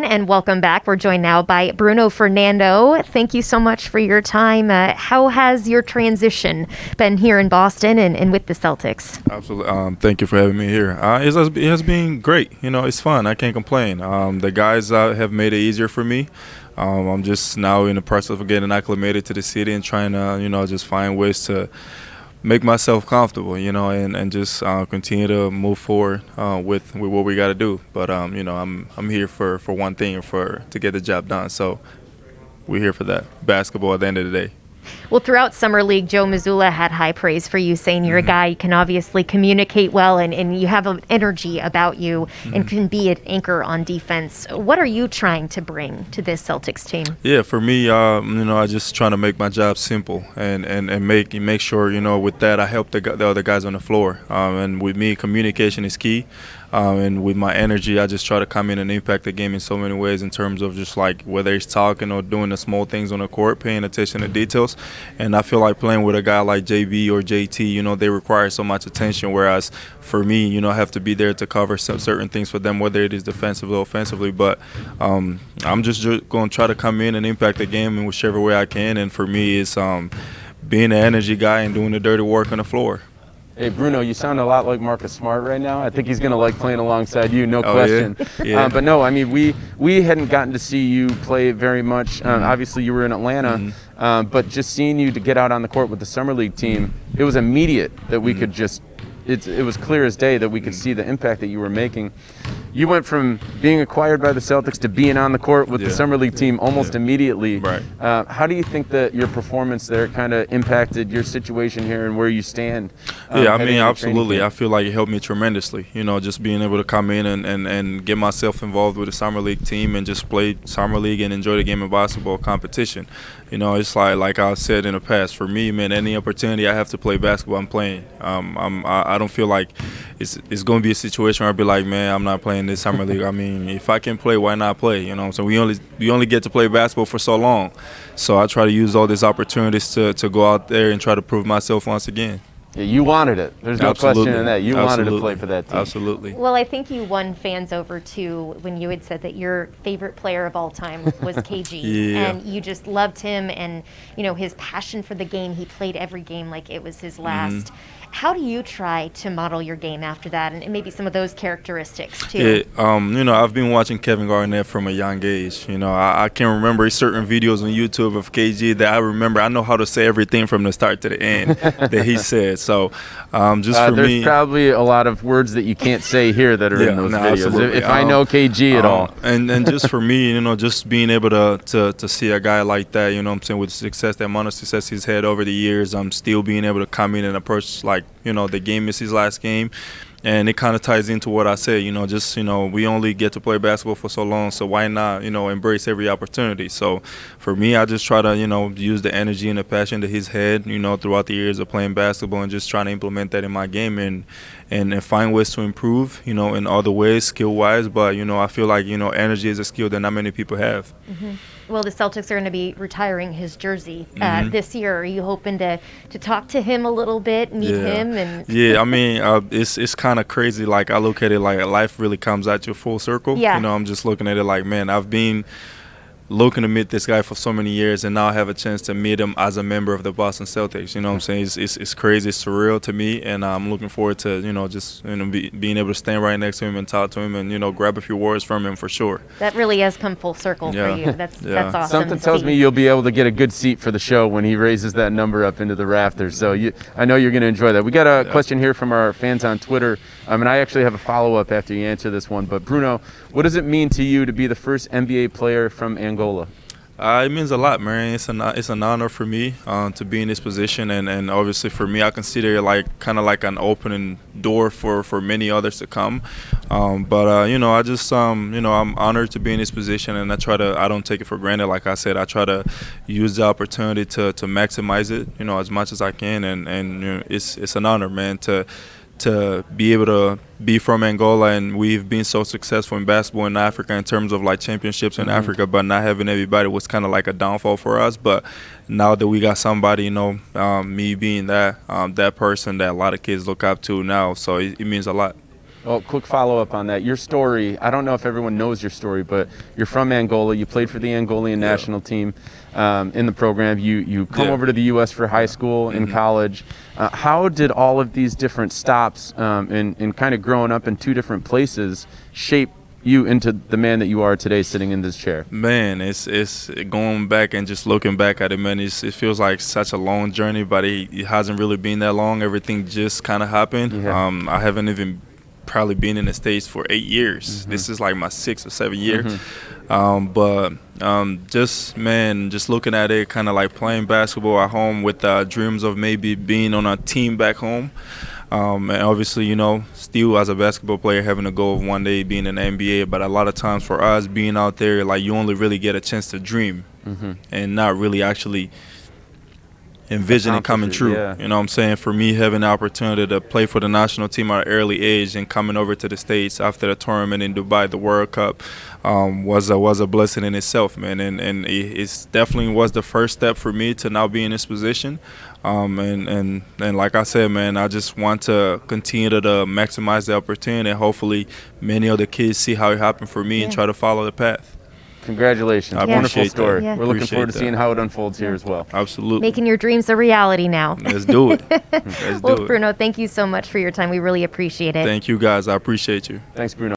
And welcome back. We're joined now by Bruno Fernando. Thank you so much for your time. How has your transition been here in Boston and with the Celtics? Absolutely. Thank you for having me here. It has been great. It's fun. I can't complain. The guys have made it easier for me. I'm just now in the process of getting acclimated to the city and trying to, just find ways to make myself comfortable, and just continue to move forward with what we got to do. But I'm here for one thing, to get the job done. So we're here for that. Basketball at the end of the day. Well, throughout Summer League, Joe Mazzulla had high praise for you, saying you're a guy you can obviously communicate well and you have an energy about you and can be an anchor on defense. What are you trying to bring to this Celtics team? Yeah, for me, I just trying to make my job simple and make sure, with that I help the other guys on the floor. And with me, communication is key. And with my energy, I just try to come in and impact the game in so many ways in terms of just like whether it's talking or doing the small things on the court, paying attention to details. And I feel like playing with a guy like JB or JT, they require so much attention, whereas for me, I have to be there to cover some certain things for them, whether it is defensively or offensively. But I'm just going to try to come in and impact the game in whichever way I can. And for me, it's being an energy guy and doing the dirty work on the floor. Hey, Bruno, you sound a lot like Marcus Smart right now. I think he's going to like playing alongside you, no question. Yeah? But no, I mean, we hadn't gotten to see you play very much. Obviously, you were in Atlanta, but just seeing you to get out on the court with the Summer League team, it was immediate that we could just it was clear as day that we could see the impact that you were making. You went from being acquired by the Celtics to being on the court with the Summer League team almost immediately. Right. How do you think that your performance there kind of impacted your situation here and where you stand? Absolutely. I feel like it helped me tremendously. Just being able to come in and get myself involved with the Summer League team and just play Summer League and enjoy the game of basketball competition. It's like I said in the past, for me, man, any opportunity I have to play basketball, I'm playing. I don't feel like it's going to be a situation where I'll be like, man, I'm not playing this Summer League. I mean, if I can play, why not play? So we only get to play basketball for so long. So I try to use all these opportunities to go out there and try to prove myself once again. Yeah, you wanted it. There's no question in that. You wanted to play for that team. Absolutely. Well, I think you won fans over too when you had said that your favorite player of all time was KG. And you just loved him and, his passion for the game. He played every game like it was his last. How do you try to model your game after that and maybe some of those characteristics too? Yeah, I've been watching Kevin Garnett from a young age. I can remember certain videos on YouTube of KG that I remember. I know how to say everything from the start to the end that he said. So just for there's me. There's probably a lot of words that you can't say here that are in those videos. Absolutely. If I know KG at all. And just for me, just being able to see a guy like that, with the amount of success he's had over the years, I'm still being able to come in and approach the game is his last game. And it kind of ties into what I said, we only get to play basketball for so long, so why not, embrace every opportunity. So for me, I just try to, use the energy and the passion that he's had, throughout the years of playing basketball and just trying to implement that in my game and find ways to improve, in other ways, skill-wise. But, I feel like, energy is a skill that not many people have. Well, the Celtics are going to be retiring his jersey this year. Are you hoping to talk to him a little bit, meet him? Yeah, I mean, it's kind of crazy. Like, I look at it like life really comes at you full circle. Yeah. I'm just looking at it like, man, I've been looking to meet this guy for so many years, and now I have a chance to meet him as a member of the Boston Celtics. What I'm saying? It's crazy, it's surreal to me, and I'm looking forward to being able to stand right next to him and talk to him and grab a few words from him for sure. That really has come full circle for you. That's awesome. Something tells me you'll be able to get a good seat for the show when he raises that number up into the rafters. So I know you're going to enjoy that. We got a question here from our fans on Twitter. And I actually have a follow-up after you answer this one. But Bruno, what does it mean to you to be the first NBA player from Angola? It means a lot, man. It's an honor for me to be in this position, and obviously for me, I consider it kind of like an opening door for many others to come. I just I'm honored to be in this position, and I don't take it for granted. Like I said, I try to use the opportunity to maximize it, as much as I can, and it's an honor, man, to be able to be from Angola, and we've been so successful in basketball in Africa in terms of championships in Africa, but not having everybody was kind of like a downfall for us. But now that we got somebody, me being that person that a lot of kids look up to now, so it means a lot. Well, quick follow-up on that. Your story, I don't know if everyone knows your story, but you're from Angola. You played for the Angolan national team in the program. You come over to the U.S. for high school and college. How did all of these different stops and kind of growing up in two different places shape you into the man that you are today sitting in this chair? Man, it's going back and just looking back at it, man, it feels like such a long journey, but it hasn't really been that long. Everything just kind of happened. Yeah. I haven't even probably been in the States for 8 years. This is like my 6th or 7th year. Just looking at it, kind of like playing basketball at home with dreams of maybe being on a team back home. And obviously, still as a basketball player having a goal of one day being in the NBA, but a lot of times for us being out there, like you only really get a chance to dream and not really actually envision it coming true. Yeah. You know what I'm saying? For me, having the opportunity to play for the national team at an early age and coming over to the States after the tournament in Dubai, the World Cup, was a blessing in itself, man. And it definitely was the first step for me to now be in this position. And like I said, man, I just want to continue to maximize the opportunity, and hopefully many other kids see how it happened for me and try to follow the path. Congratulations. I Wonderful story. Yeah. We're looking forward to Appreciate seeing how it unfolds here as well. Absolutely. Making your dreams a reality now. Let's do it. Let's Well, do it. Bruno, thank you so much for your time. We really appreciate it. Thank you, guys. I appreciate you. Thanks, Bruno.